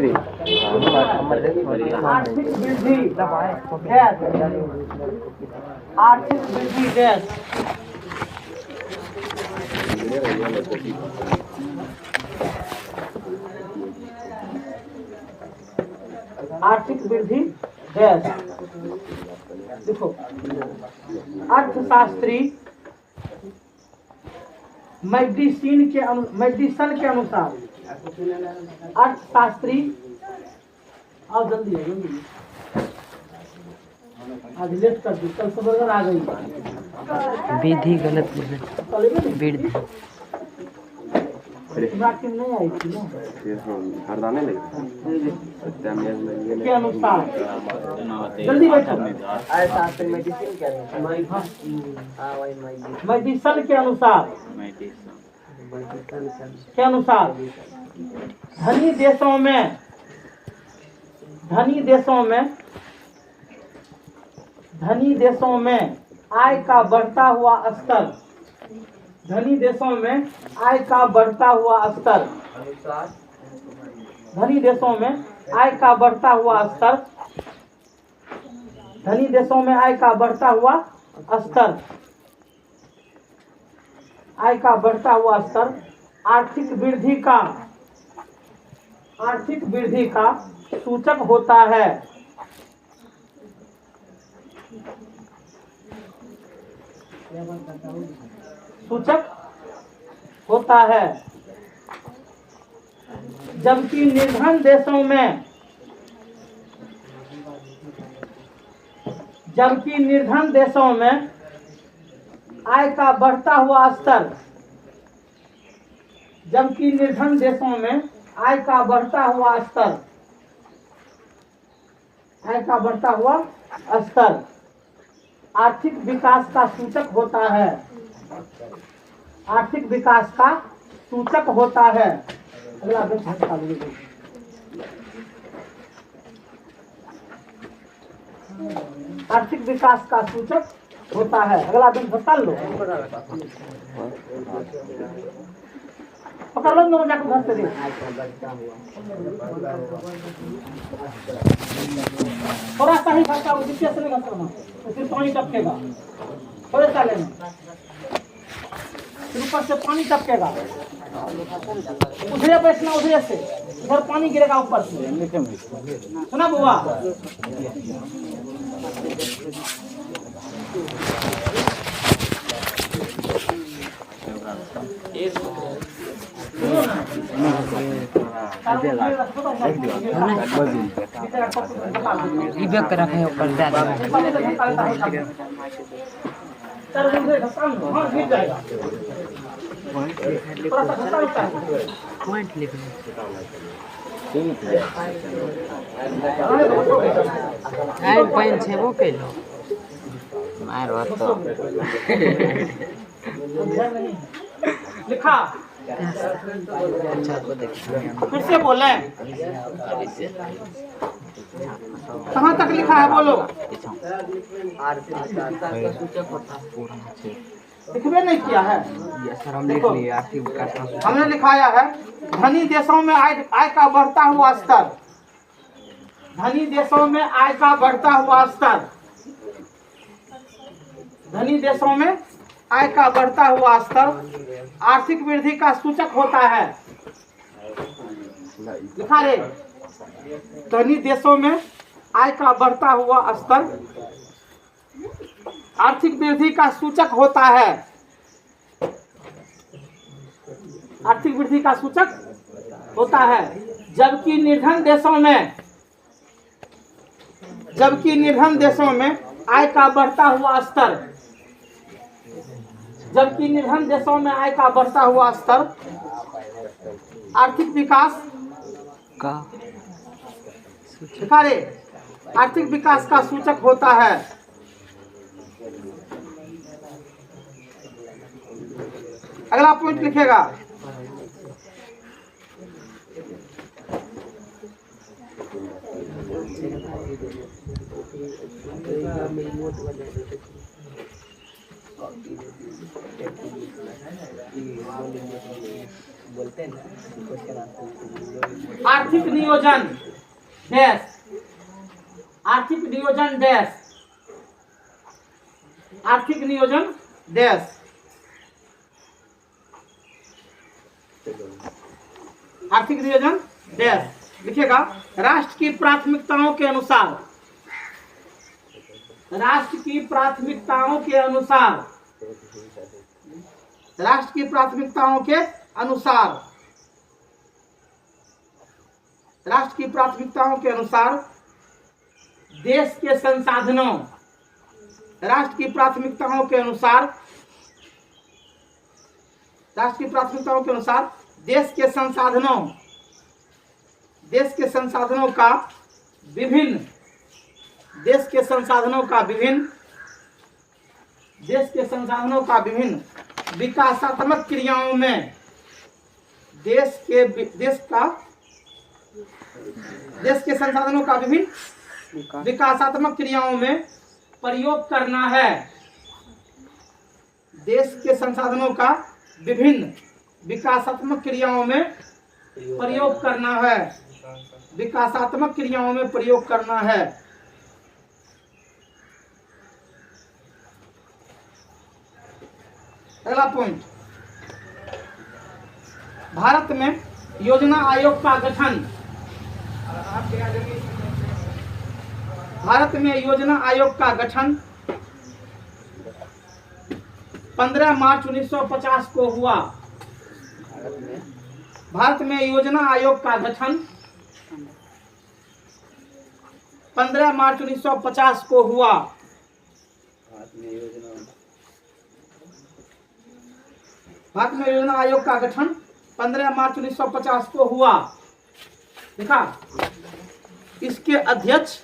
मेरी आर्थिक वृद्धि डैश, आर्थिक वृद्धि डैश, आर्थिक वृद्धि डैश। देखो, अर्थशास्त्री मेडिसिन के अनुसार, अर्थशास्त्री, आओ जल्दी है, जल्दी आज लेट कर दी, कल सुबह आ गई। विधि गलत बोले, विधि नहीं आई थी ना हरदाने लगे के अनुसार। जल्दी बैठो। मेडिसिन मेडिसिन के अनुसार, धनी देशों में आय का बढ़ता हुआ स्तर, धनी देशों में आय का बढ़ता हुआ स्तर, धनी देशों में आय का बढ़ता हुआ स्तर, धनी देशों में आय का बढ़ता हुआ स्तर, आय का बढ़ता हुआ स्तर आर्थिक वृद्धि का सूचक होता है। सूचक होता है। जबकि निर्धन देशों में आय का बढ़ता हुआ स्तर, जबकि निर्धन देशों में आय का बढ़ता हुआ स्तर, आर्थिक विकास का सूचक होता है। आर्थिक विकास का सूचक होता है। अगला आर्थिक विकास का सूचक होता है। अगला दिन बता लो, पकड़ लो दोनों जाकर घर से दे। थोड़ा सा ही घंटा जिससे से नहीं घंटा फिर पानी टपकेगा, थोड़े सा लेना, फिर ऊपर से पानी टपकेगा, उधरे बैठना, उधरे से उधर पानी गिरेगा ऊपर से। सुना बुआ? इबे कर रखे ऊपर दे दे। पॉइंट लिख लो। आई पॉइंट छे वो के लो मार तो लिखा फिर से बोले, कहाँ तक लिखा है बोलो? लिखबे नहीं किया है? हमने लिखाया है धनी देशों में आय का बढ़ता हुआ स्तर, धनी देशों में आय का बढ़ता हुआ स्तर, धनी देशों में आय का बढ़ता हुआ स्तर आर्थिक वृद्धि का सूचक होता है। लिखा रे, धनी देशों में आय का बढ़ता हुआ स्तर आर्थिक वृद्धि का सूचक होता है। आर्थिक वृद्धि का सूचक होता है। जबकि निर्धन देशों में आय का बढ़ता हुआ स्तर, जबकि निर्धन देशों में आय का बढ़ता हुआ स्तर आर्थिक विकास का आर्थिक विकास का सूचक होता है। अगला पॉइंट लिखेगा, बोलते हैं ना क्वेश्चन आंसर। आर्थिक नियोजन डैश, आर्थिक नियोजन डैश, आर्थिक नियोजन डैश, आर्थिक नियोजन डैश लिखिएगा। राष्ट्र की प्राथमिकताओं के अनुसार, राष्ट्र की प्राथमिकताओं के अनुसार, राष्ट्र की प्राथमिकताओं के अनुसार, राष्ट्र की प्राथमिकताओं के अनुसार देश के संसाधनों, राष्ट्र की प्राथमिकताओं के अनुसार, राष्ट्र की प्राथमिकताओं के अनुसार देश के संसाधनों, देश के संसाधनों का विभिन्न, देश के संसाधनों का विभिन्न, देश के संसाधनों का विभिन्न विकासात्मक क्रियाओं में, देश के संसाधनों का विभिन्न विकासात्मक क्रियाओं में प्रयोग करना है। देश के संसाधनों का विभिन्न विकासात्मक क्रियाओं में प्रयोग करना है, विकासात्मक क्रियाओं में प्रयोग करना है। अगला पॉइंट, भारत में योजना आयोग का गठन, भारत में योजना आयोग का गठन 15 मार्च 1950 को हुआ। भारत में योजना आयोग का गठन 15 मार्च 1950 को हुआ। भारत में योजना आयोग का गठन 15 मार्च 1950 को हुआ। देखा, इसके अध्यक्ष,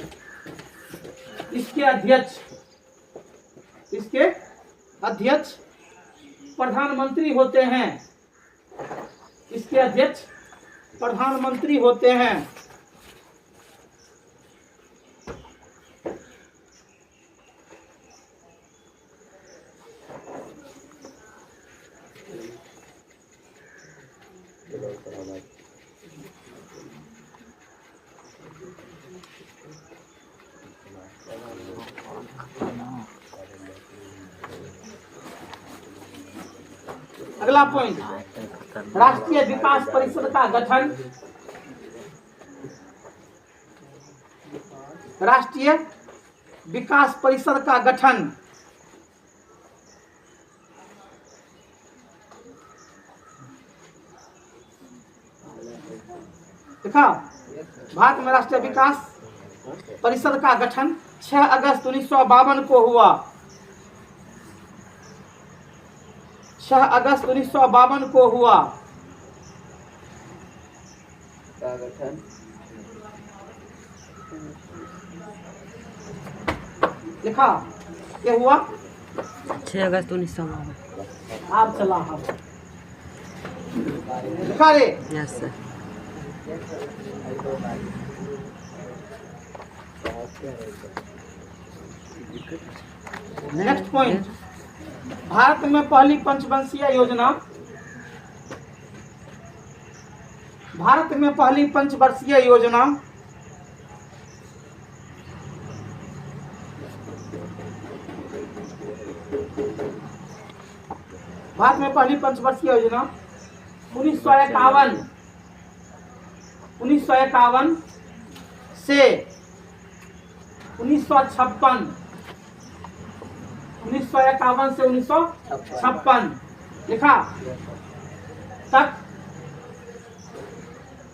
इसके अध्यक्ष, इसके अध्यक्ष प्रधानमंत्री होते हैं, इसके अध्यक्ष प्रधानमंत्री होते हैं। अगला पॉइंट, राष्ट्रीय विकास परिषद का गठन, राष्ट्रीय विकास परिषद का गठन देखा, भारत में राष्ट्रीय विकास परिषद का गठन 6 अगस्त 1952 को हुआ। 6 अगस्त 1952 को हुआ। लिखा क्या हुआ? 6 अगस्त 1952। आप चला लिखा रे। Yes sir. Next point, Bharat में पहली पंचवर्षीय योजना, भारत में पहली पंचवर्षीय योजना भारत में पहली पंचवर्षीय योजना 1951 से 1956, 1951 से 1956 लिखा तक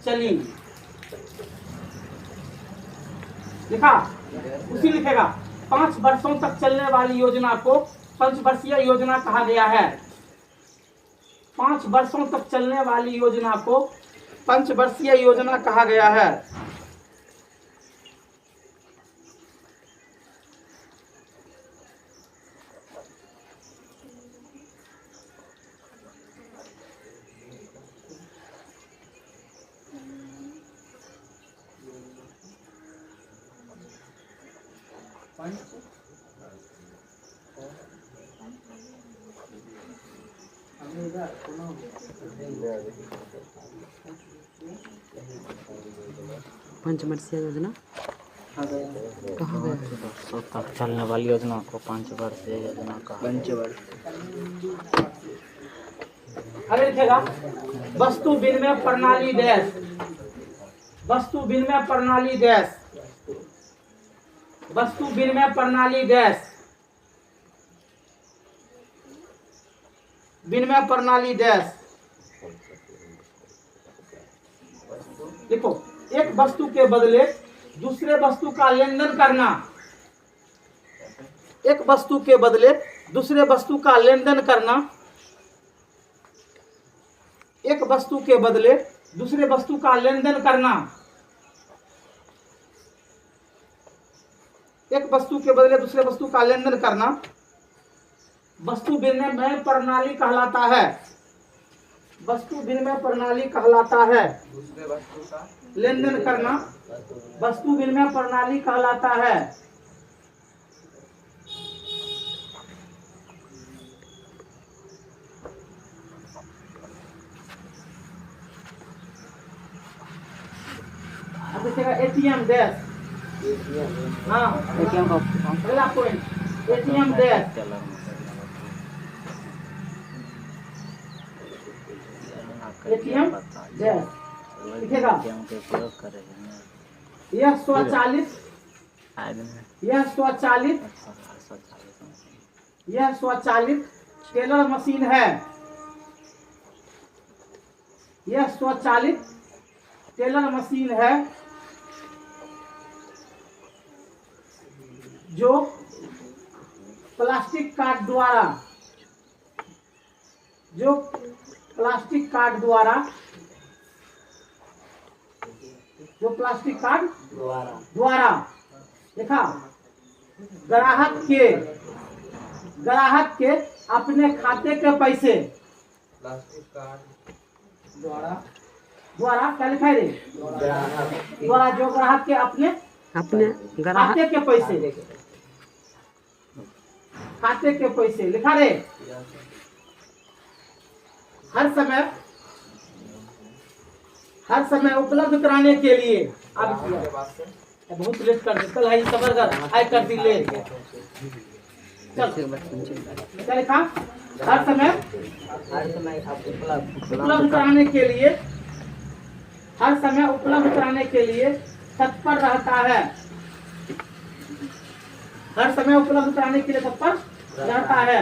चली। लिखा, उसी लिखेगा 5 वर्षों तक चलने वाली योजना को पंचवर्षीय योजना कहा गया है। 5 वर्षों तक चलने वाली योजना को पंचवर्षीय योजना कहा गया है। पंचवर्षीय योजना कहाँ गया? वर्षों तक चलने वाली योजना को 5 वर्षीय योजना का पंचवर्ष। आगे लिखेगा वस्तु विनिमय प्रणाली डैश, वस्तु विनिमय प्रणाली डैश, वस्तु विनिमय प्रणाली डैश, विनिमय प्रणाली डैश। देखो, एक वस्तु के बदले दूसरे वस्तु का लेन देन करना, एक वस्तु के बदले दूसरे वस्तु का लेन देन करना, एक वस्तु के बदले दूसरे वस्तु का लेन देन करना, एक वस्तु के बदले दूसरे वस्तु का लेन देन करना वस्तु विनिमय प्रणाली कहलाता है, वस्तु विनिमय प्रणाली कहलाता है। दूसरे वस्तु का लेन देन करना वस्तु विनिमय प्रणाली कहलाता है। अब देखिएगा एटीएम डैश, हाँ एटीएम का पहला point ATM dash, ATM dash लिखेगा। यह स्वचालित, यह स्वचालित, यह स्वचालित टेलर मशीन है, यह स्वचालित टेलर मशीन है जो प्लास्टिक कार्ड द्वारा, जो प्लास्टिक कार्ड द्वारा, जो प्लास्टिक कार्ड द्वारा देखा ग्राहक के अपने खाते के पैसे प्लास्टिक कार्ड द्वारा क्या लिखा है रे? द्वारा जो ग्राहक के अपने खाते के पैसे, खाते के पैसे लिखा रे, हर समय उपलब्ध कराने के लिए। अब बहुत लेट कर दे, कल है सबर कर आय कर दी ले चल क्या लिखा? हर समय उपलब्ध कराने के लिए, हर समय उपलब्ध कराने के लिए तत्पर रहता है, हर समय उपलब्ध कराने के लिए तत्पर रहता है,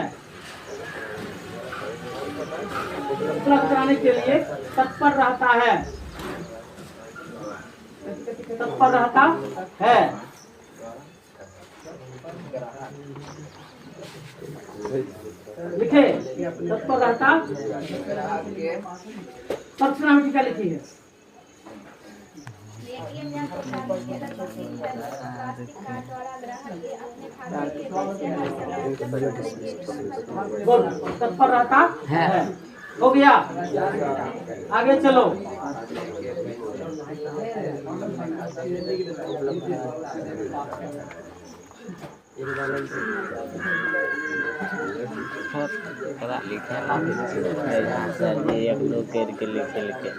उपलब्ध कराने के लिए तत्पर रहता है, तत्पर रहता है। लिखे तत्पर रहता, तत्क्षणा में क्या लिखी है? बोल तत्पर रहता है। हो गया, आगे चलो। एक दो करके लिखे लिखे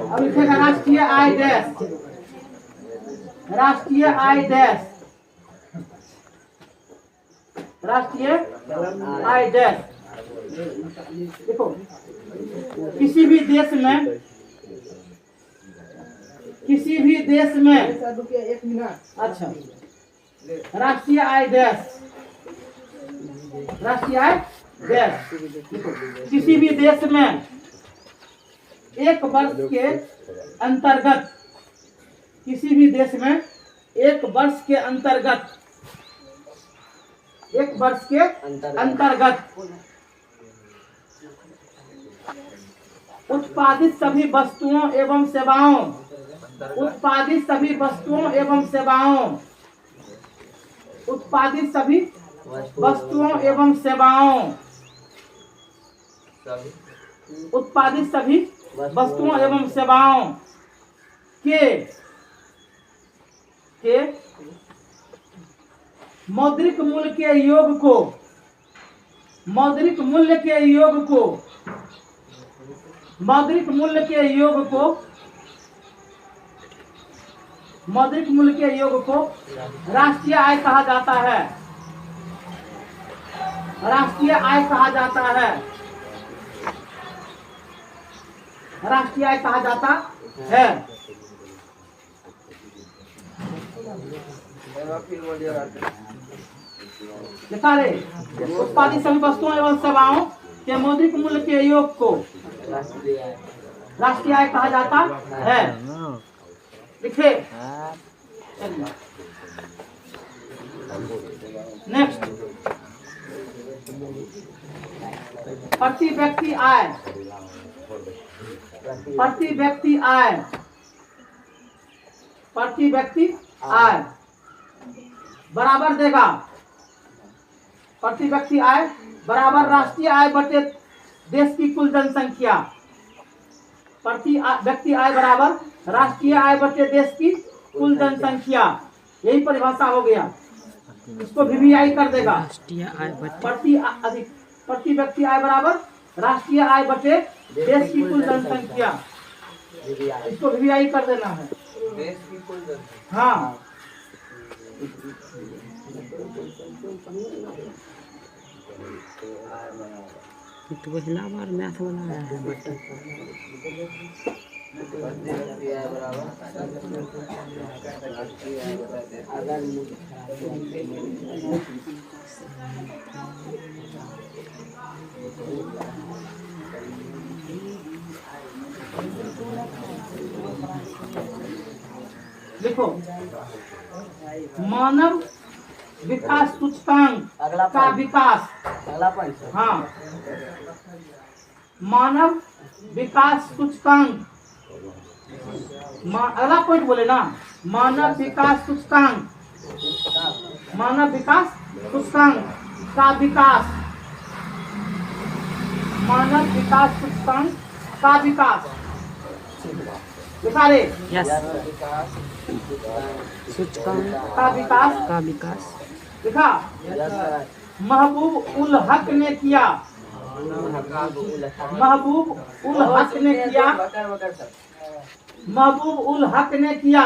अब लिखेगा राष्ट्रीय आय डैश, राष्ट्रीय आय डैश, राष्ट्रीय आय डैश। देखो किसी भी देश में, किसी भी देश में, अच्छा राष्ट्रीय आय डैश, राष्ट्रीय आय डैश। किसी भी देश में एक वर्ष के अंतर्गत, किसी भी देश में एक वर्ष के अंतर्गत, एक वर्ष के अंतर्गत उत्पादित सभी वस्तुओं एवं सेवाओं, उत्पादित सभी वस्तुओं एवं सेवाओं, उत्पादित सभी वस्तुओं एवं सेवाओं, उत्पादित सभी वस्तुओं एवं सेवाओं के मौद्रिक मूल्य के योग को मौद्रिक मूल्य के योग को राष्ट्रीय आय कहा जाता है। राष्ट्रीय आय कहा जाता है। राष्ट्रीय आय कहा जाता है। लिखा रे, उत्पादित सभी वस्तुओं एवं सेवाओं के मौद्रिक मूल्य के योग को राष्ट्रीय आय कहा जाता है। लिखे। नेक्स्ट, प्रति व्यक्ति आय बराबर देगा। प्रति व्यक्ति आय बराबर राष्ट्रीय आय बटे देश की कुल जनसंख्या। प्रति व्यक्ति आय बराबर राष्ट्रीय आय बटे देश की कुल जनसंख्या। यही परिभाषा हो गया। इसको VVI कर देगा। प्रति व्यक्ति आय बराबर राष्ट्रीय आय बटे देश की कुल जनसंख्या। इसको VVI कर देना है। देश की कुल जनसंख्या। हाँ, तो पहला बार मैथ बनाया है बेटा। देखो, मानव विकास सूचकांक का विकास। हाँ, मानव विकास सूचकांक। अगला पॉइंट बोले ना, मानव विकास सूचकांक। मानव विकास सूचकांक का विकास। मानव विकास सूचकांक का विकास। लिखा रे। यस, सूचकांक का विकास। लिखा। महबूब उल हक ने किया। महबूब उल हक ने किया।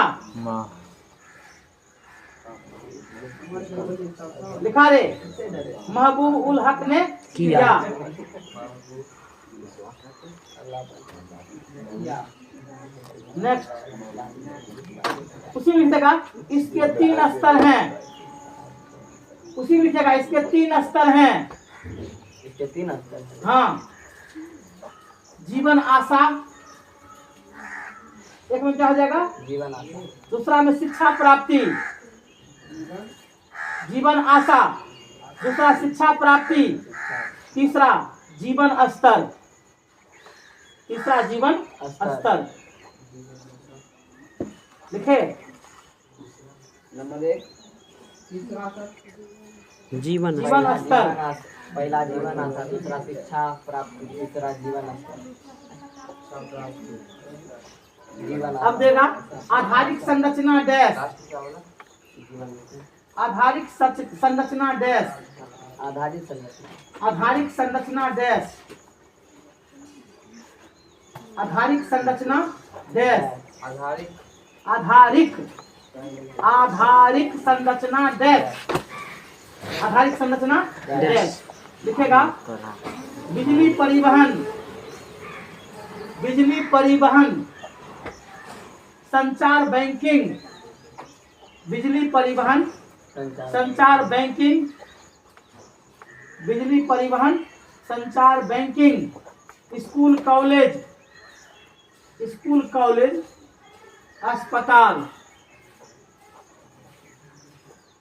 लिखा रे। महबूब उल हक ने किया। नेक्स्ट, उसी में लिखेगा इसके 3 स्तर हैं। उसी में लिखेगा इसके 3 स्तर हैं। इसके 3 स्तर। हाँ, जीवन आशा, एक में क्या हो जाएगा? जीवन आशा। दूसरा में शिक्षा प्राप्ति। जीवन आशा, दूसरा शिक्षा प्राप्ति, तीसरा जीवन स्तर। तीसरा जीवन स्तर। लिखे। नंबर 1 जीवन स्तर। पहला जीवन आशा, दूसरा शिक्षा प्राप्ति, तीसरा जीवन स्तर। अब देगा आधारिक संरचना डैश। आधारिक संरचना डैश। आधारिक संरचना डैश। आधारिक संरचना डैश। आधारिक संरचना डैश। आधारिक संरचना डैश। लिखेगा बिजली परिवहन, संचार बैंकिंग। बिजली परिवहन, संचार बैंकिंग। बिजली परिवहन, संचार बैंकिंग। स्कूल कॉलेज, अस्पताल।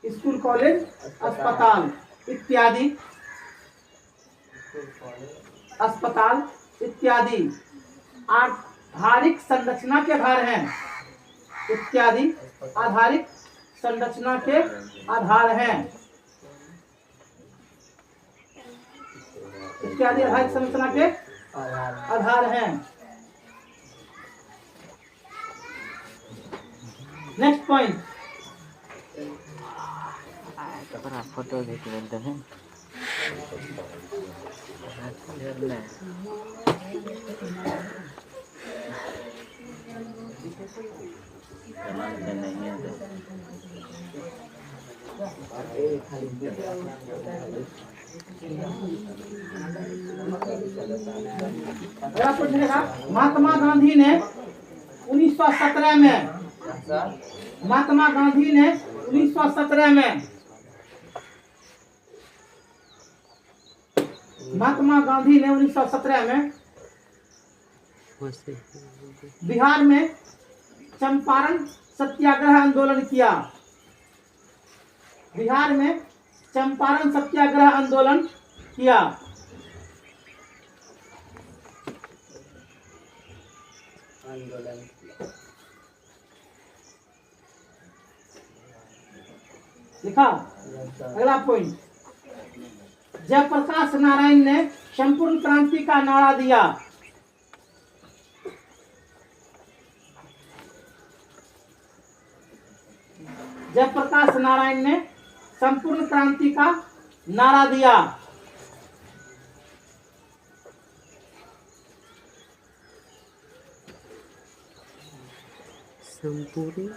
स्कूल कॉलेज अस्पताल इत्यादि। अस्पताल इत्यादि आधारिक संरचना के आधार हैं। इत्यादि आधारिक संरचना के आधार हैं। इत्यादि आधारित संरचना के आधार हैं। नेक्स्ट पॉइंट, कपड़ा फोटो देख लेते हैं। नहीं है महात्मा गांधी ने 1917 में, महात्मा गांधी ने 1917 में, महात्मा गांधी ने 1917 में बिहार में चंपारण सत्याग्रह आंदोलन किया। बिहार में चंपारण सत्याग्रह आंदोलन किया। लिखा। अगला पॉइंट, जयप्रकाश नारायण ने संपूर्ण क्रांति का नारा दिया। जयप्रकाश नारायण ने संपूर्ण क्रांति का नारा दिया। संपूर्ण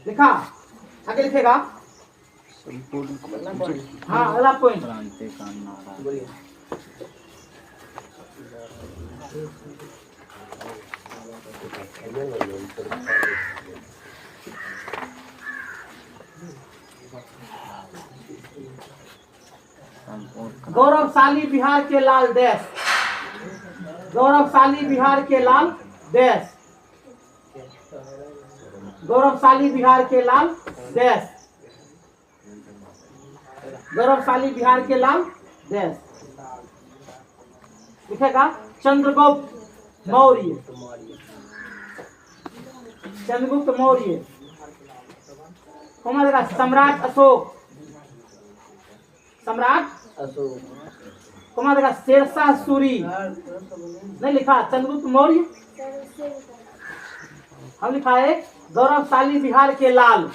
लिखा। आगे लिखेगा। संपूर्ण हाँ, अगला पॉइंट, क्रांति का नारा। गौरवशाली बिहार के लाल देश, गौरवशाली बिहार के लाल देश, गौरवशाली बिहार के लाल देश, गौरवशाली बिहार के लाल देश। लिखेगा चंद्रगुप्त मौर्य, चंद्रगुप्त मौर्य। कौन देगा? सम्राट अशोक, सम्राट अशोक। कौन देगा? शेरशाह सूरी। नहीं लिखा, चंद्रगुप्त मौर्य। हम लिखा है गौरवशाली बिहार के लाल।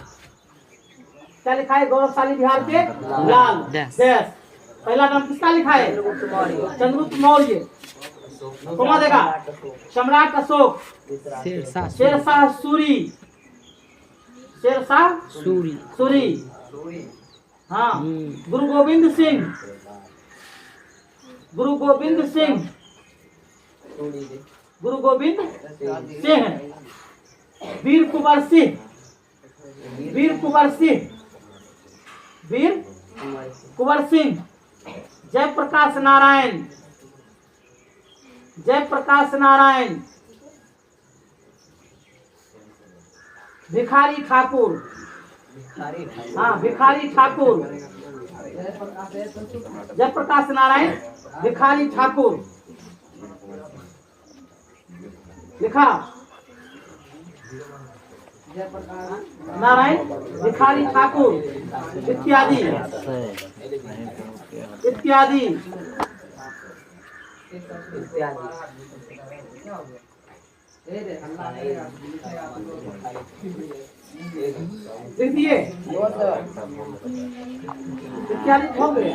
क्या लिखा है? गौरवशाली बिहार के लाल देश। पहला नाम किसका लिखा है? चंद्रगुप्त मौर्य। कौन देगा? सम्राट अशोक, शेरशाह सूरी, शेरशाह सूरी। हाँ, गुरु गोविंद सिंह, गुरु गोविंद सिंह, गुरु गोविंद सिंह, वीर कुंवर सिंह, वीर कुंवर सिंह, वीर कुंवर सिंह, जयप्रकाश नारायण, जयप्रकाश नारायण, भिखारी ठाकुर। हाँ, भिखारी ठाकुर। जयप्रकाश नारायण, भिखारी ठाकुर। लिखा। नारायण, भिखारी ठाकुर इत्यादि इत्यादि देखिए इत्यादि हो गए।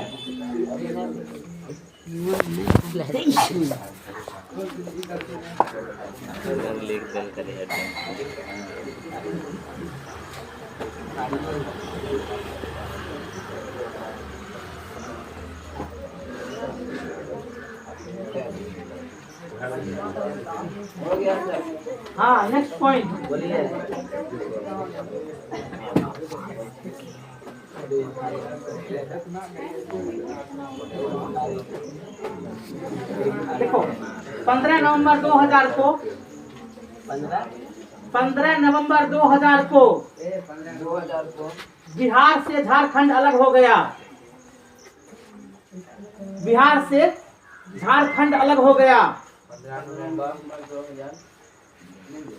हाँ, नेक्स्ट पॉइंट बोलिए। देखो 15 नवंबर 2000 को 15 नवंबर 2000 को बिहार से झारखंड अलग हो गया। बिहार से झारखंड अलग हो गया। 15 नवंबर 2000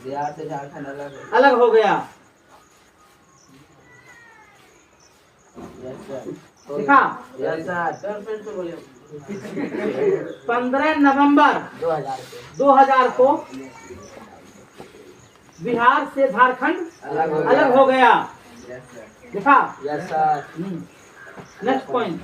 बिहार से झारखंड अलग हो गया। लिखा। 15 नवंबर 2000 को बिहार से झारखंड अलग हो गया। लिखा? Next point.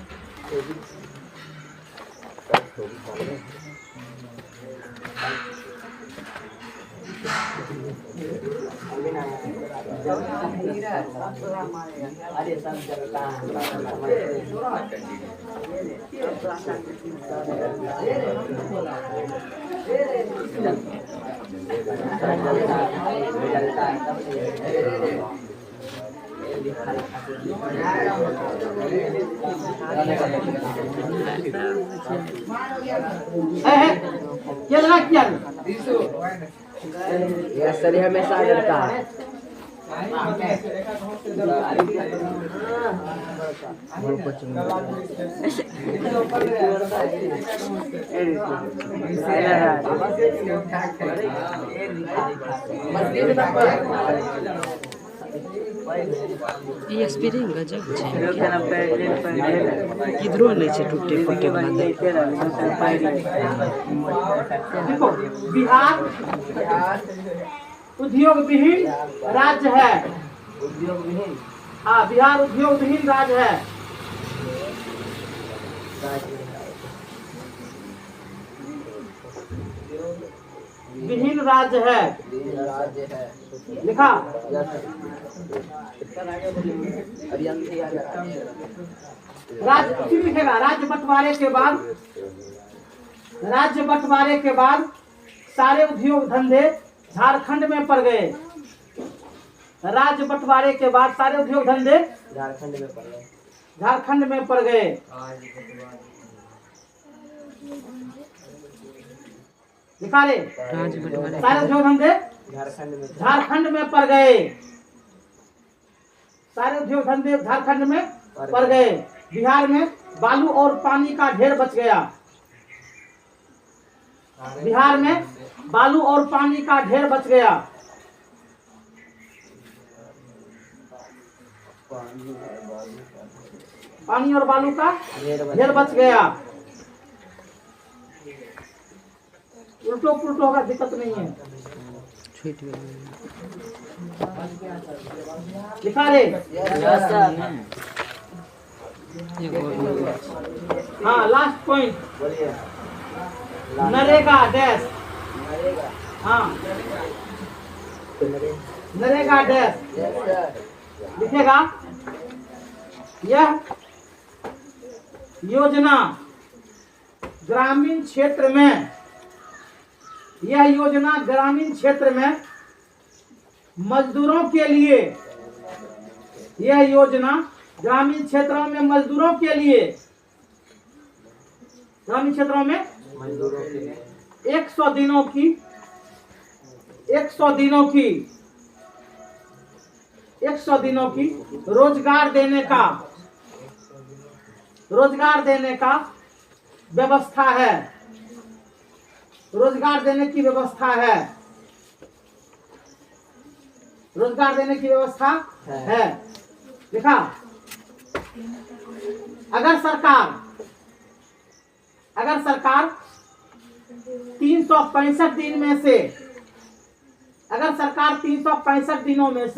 क्या लगा किया? सर हमेशा करता है। ये स्पीडिंग गजब छै। किधरो नहीं छै टूटे फूटे वाला। देखो, बिहार उद्योग विहीन राज्य है। हाँ, बिहार उद्योग विहीन राज्य है। विहीन राज्य है। लिखा? राज्य लिखेगा। राज्य बंटवारे के बाद सारे उद्योग धंधे झारखंड में पड़ गए। राज्य बंटवारे के बाद सारे उद्योग धंधे झारखंड में पड़ गए। लिखा रे? सारे उद्योग धंधे झारखंड में पड़ गए। सारे उद्योग धंधे झारखंड में पड़ गए। बिहार में बालू और पानी का ढेर बच गया। बिहार में बालू और पानी का ढेर बच गया। पानी और बालू का ढेर बच गया। उल्टो पुल्टो होगा, दिक्कत नहीं है। लिखा रे? हाँ, लास्ट पॉइंट। नरेगा डैश। हाँ, नरेगा डैश लिखेगा। यह योजना ग्रामीण क्षेत्र में, यह योजना ग्रामीण क्षेत्र में मजदूरों के लिए, यह योजना ग्रामीण क्षेत्रों में मजदूरों के लिए, ग्रामीण क्षेत्रों में 100 दिनों की 100 दिनों की रोजगार देने का व्यवस्था है। रोजगार देने की व्यवस्था है। रोजगार देने की व्यवस्था है। लिखा? अगर सरकार 365 दिन में से, अगर सरकार 365 दिनों में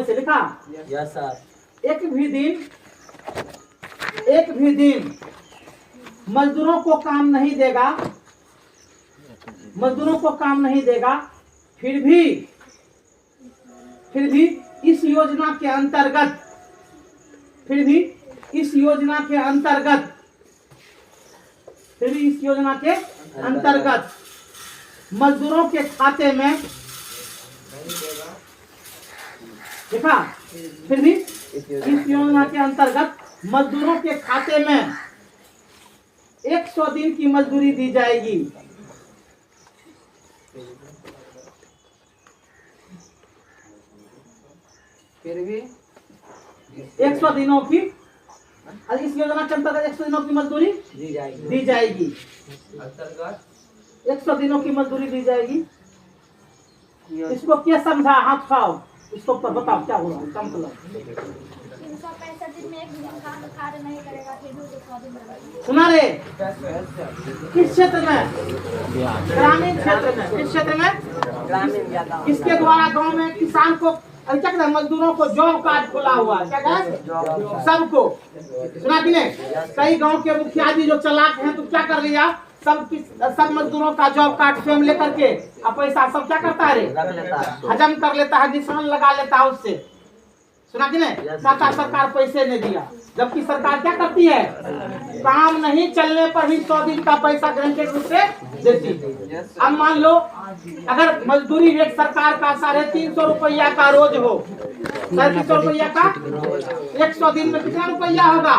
से लिखा? Yes sir. एक भी दिन मजदूरों को काम नहीं देगा, फिर भी इस योजना के अंतर्गत मजदूरों के खाते में, देखा? फिर भी इस योजना के अंतर्गत मजदूरों के खाते में 100 दिन की मजदूरी दी जाएगी। फिर भी 100 दिनों की, इस योजना के अंतर्गत 100 दिनों की मजदूरी दी जाएगी। 100 दिनों की मजदूरी दी जाएगी। इसको क्या समझा? हाथ उठाओ, इसको बताओ क्या हो रहा है। 365 दिन में एक दिन कार्य नहीं करेगा फिर भी 100 दिन रहेगा। सुना रे? किस क्षेत्र में? ग्रामीण क्षेत्र में। किस क्षेत्र में? किसके द्वारा गांव में किसान को क्या कहते हैं, मजदूरों को जॉब कार्ड खुला हुआ है, क्या कहते सबको। सुना कि नहीं? कई गांव के मुखिया जी जो चालाक हैं तो क्या कर लिया, सब मजदूरों का जॉब कार्ड स्वयं लेकर के अब पैसा सब क्या करता है रे, हजम कर लेता है, निशान लगा लेता है उससे। सुना कि नहीं? कहता सरकार पैसे नहीं दिया, जबकि सरकार क्या करती है, काम नहीं चलने पर ही 100 दिन का पैसा गारंटेड रूप से देती है। अब मान लो अगर मजदूरी रेट सरकार का 350 रुपया का रोज हो, 350 रुपया का 100 दिन में कितना रुपया होगा?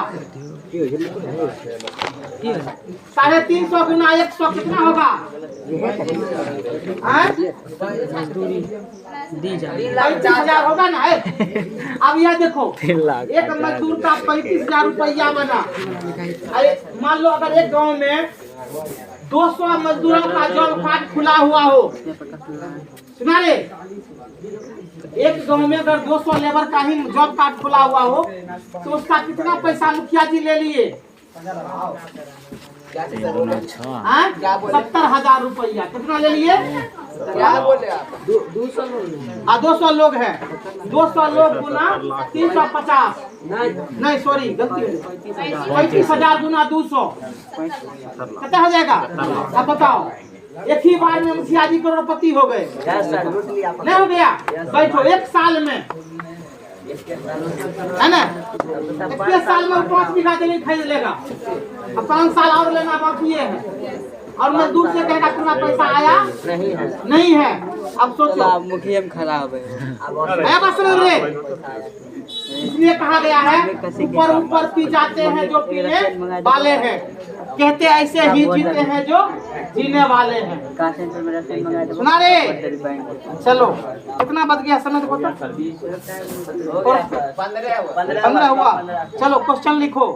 350 गुना 100 कितना होगा? 35,000 होगा ना। अब यह देखो, एक मजदूर का 35,000 रुपया बना। मान लो अगर एक गांव में 200 मजदूरों का जॉब कार्ड खुला हुआ हो, सुना रे? एक गांव में अगर 200 लेबर का ही जॉब कार्ड खुला हुआ हो तो उसका कितना पैसा मुखिया जी ले लिए? 70,000 रुपया। कितना ले लिए? 200 लोग हैं, 200 लोग गुना 350, नहीं सॉरी गलती, 35,000 गुना 200 कितना हो जाएगा? अब बताओ, एक ही बार में मुखिया जी करोड़पति हो गए, नहीं हो गया? बैठो, एक साल में है ना, 1 साल में 5 बीघा जमीन खरीद लेगा। अब 5 साल और लेना बाकी है, और मजदूर से कहेगा कितना पैसा आया नहीं है। अब सोचो, मुखिया में खराब है बस रे, इसलिए कहा गया है ऊपर ऊपर पी जाते हैं जो पीने वाले हैं, कहते ऐसे ही जीते हैं जो जीने वाले हैं। सुना रे? चलो कितना बच गया समय देखो तो, 15 हुआ। चलो क्वेश्चन लिखो।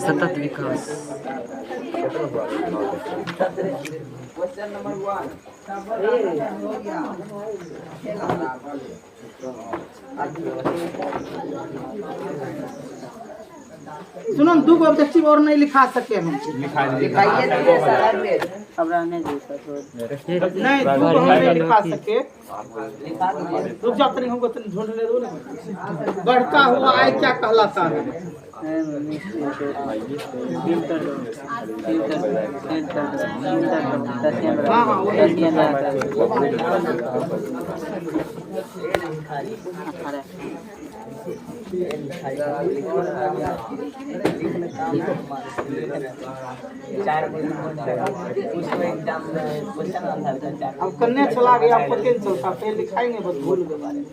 सतत विकास। क्वेश्चन नंबर 1 सुनो, 2 ऑब्जेक्टिव और नहीं लिखा सके हम, अब रहने दो नहीं 2 हम नहीं लिखा सके। रुक जाओ तनी, हमको तनी ढूंढने दो ना। बढ़ता हुआ आय क्या कहलाता है? अब करने चला गया, पता नहीं चलता, पहले लिखाएंगे बस भूल के बारे में।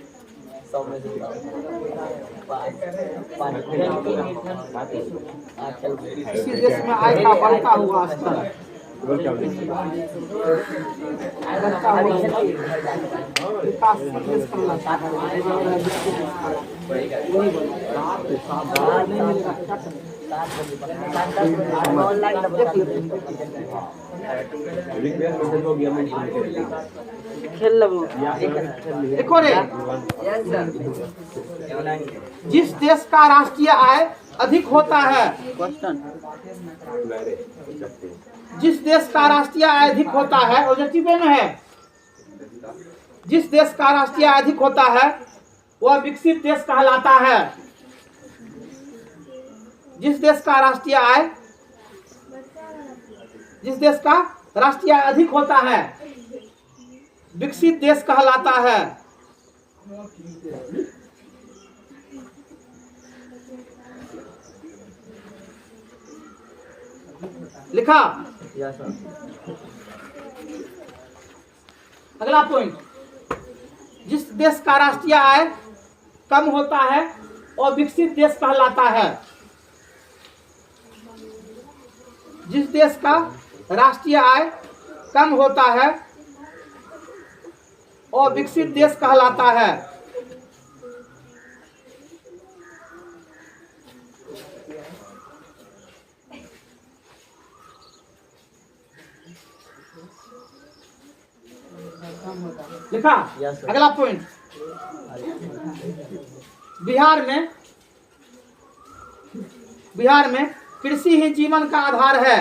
इसी देश में आय का बढ़ता हुआ स्तर, विकास देश कहलाता है। देखो रे, जिस देश का राष्ट्रीय आय अधिक होता है, जिस देश का राष्ट्रीय आय अधिक होता है, ऑब्जेक्टिव में है, जिस देश का राष्ट्रीय आय अधिक होता है वह विकसित देश कहलाता है। जिस देश का राष्ट्रीय आय, जिस देश का राष्ट्रीय आय अधिक होता है विकसित देश कहलाता है। लिखा? अगला पॉइंट, जिस देश का राष्ट्रीय आय कम होता है और विकसित देश कहलाता है। जिस देश का राष्ट्रीय आय कम होता है और विकसित देश कहलाता है। लिखा? अगला पॉइंट, बिहार में कृषि ही जीवन का आधार है।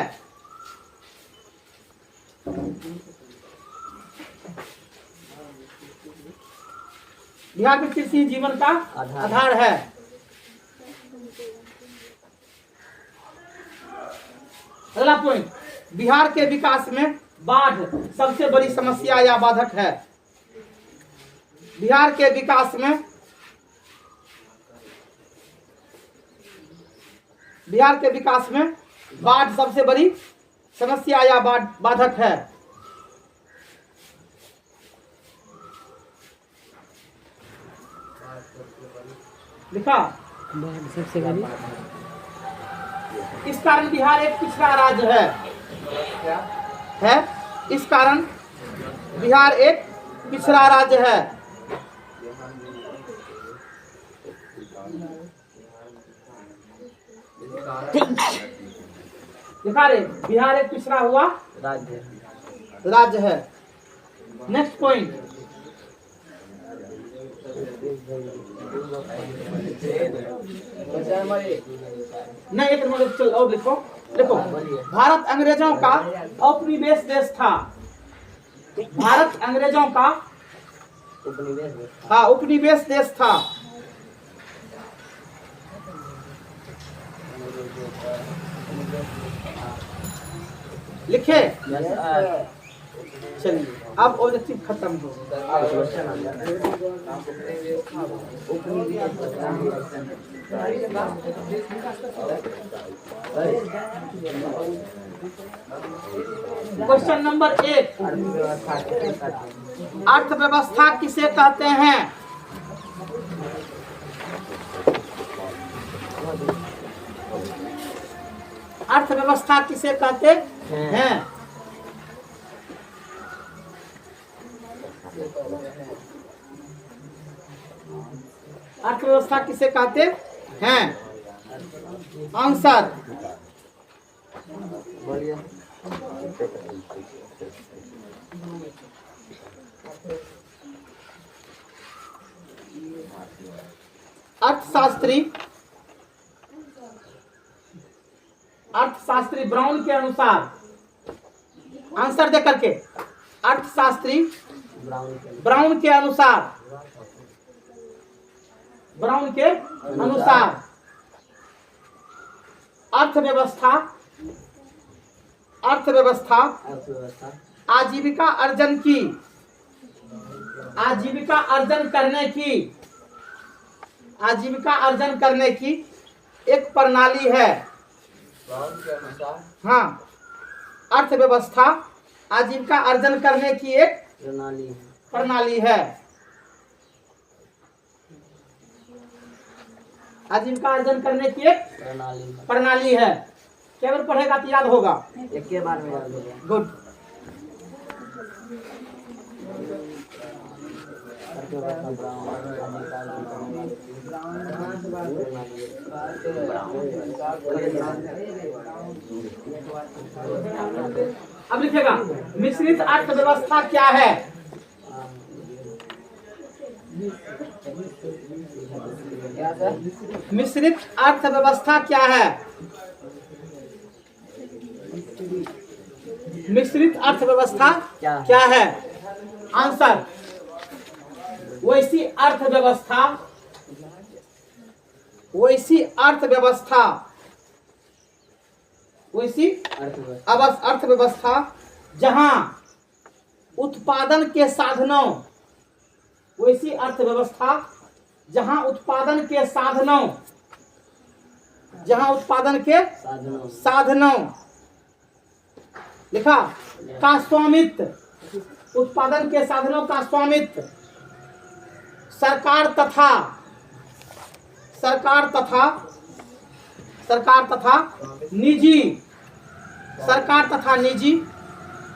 बिहार में कृषि ही जीवन का आधार है। अगला पॉइंट, बिहार के विकास में बाढ़ सबसे बड़ी समस्या या बाधक है। बिहार के विकास में बाढ़ सबसे बड़ी समस्या या बाधक है। लिखा, बाढ़ सबसे बड़ी। इस कारण बिहार एक पिछड़ा राज्य है। इस कारण बिहार एक पिछड़ा राज्य है। लिखा रे, बिहार एक पिछड़ा हुआ राज्य है। नेक्स्ट पॉइंट, नहीं एक नंबर चल और लिखो। देखो, भारत अंग्रेजों का औपनिवेश देश था। भारत अंग्रेजों का उपनिवेश देश था। लिखे, चलिए अब ऑब्जेक्टिव खत्म हो। क्वेश्चन नंबर 1, अर्थव्यवस्था किसे कहते हैं? अर्थव्यवस्था किसे कहते हैं? अर्थव्यवस्था किसे कहते हैं? आंसर, अर्थशास्त्री ब्राउन के अनुसार, आंसर दे करके, अर्थशास्त्री ब्राउन के अनुसार अर्थव्यवस्था आजीविका अर्जन करने की एक प्रणाली है। हाँ, अर्थव्यवस्था आजीविका अर्जन करने की एक प्रणाली है। आजीविका अर्जन करने की एक प्रणाली है। क्या बार पढ़ेगा तो याद होगा? एक के बार में याद होगा। गुड। अब लिखेगा, मिश्रित अर्थव्यवस्था क्या है? मिश्रित अर्थव्यवस्था क्या है? मिश्रित अर्थव्यवस्था क्या है? आंसर, वैसी अर्थव्यवस्था जहां उत्पादन के साधनों, वैसी अर्थव्यवस्था जहां उत्पादन के साधनों लिखा का स्वामित्व, उत्पादन के साधनों का स्वामित्व सरकार तथा निजी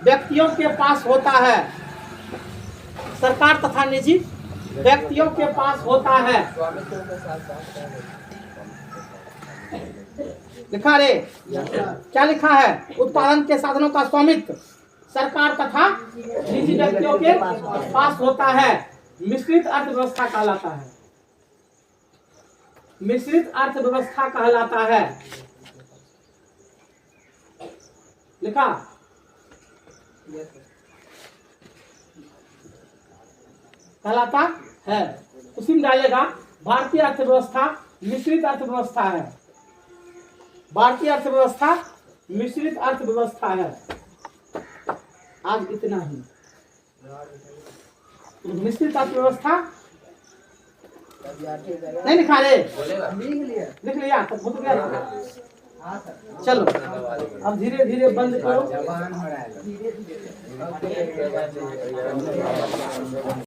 व्यक्तियों के पास होता है। सरकार तथा निजी व्यक्तियों के पास होता है। लिखा रे, क्या लिखा है? उत्पादन के साधनों का स्वामित्व सरकार तथा निजी व्यक्तियों के पास होता है। मिश्रित अर्थव्यवस्था कहलाता है। मिश्रित अर्थव्यवस्था कहलाता है। लिखा? कहलाता है। उसी में डालेगा भारतीय अर्थव्यवस्था मिश्रित अर्थव्यवस्था है। भारतीय अर्थव्यवस्था मिश्रित अर्थव्यवस्था है। आज इतना ही। मिश्रित अर्थव्यवस्था नहीं लिखा रे? लिख लिया तो भूल गया। चलो अब धीरे धीरे बंद करो।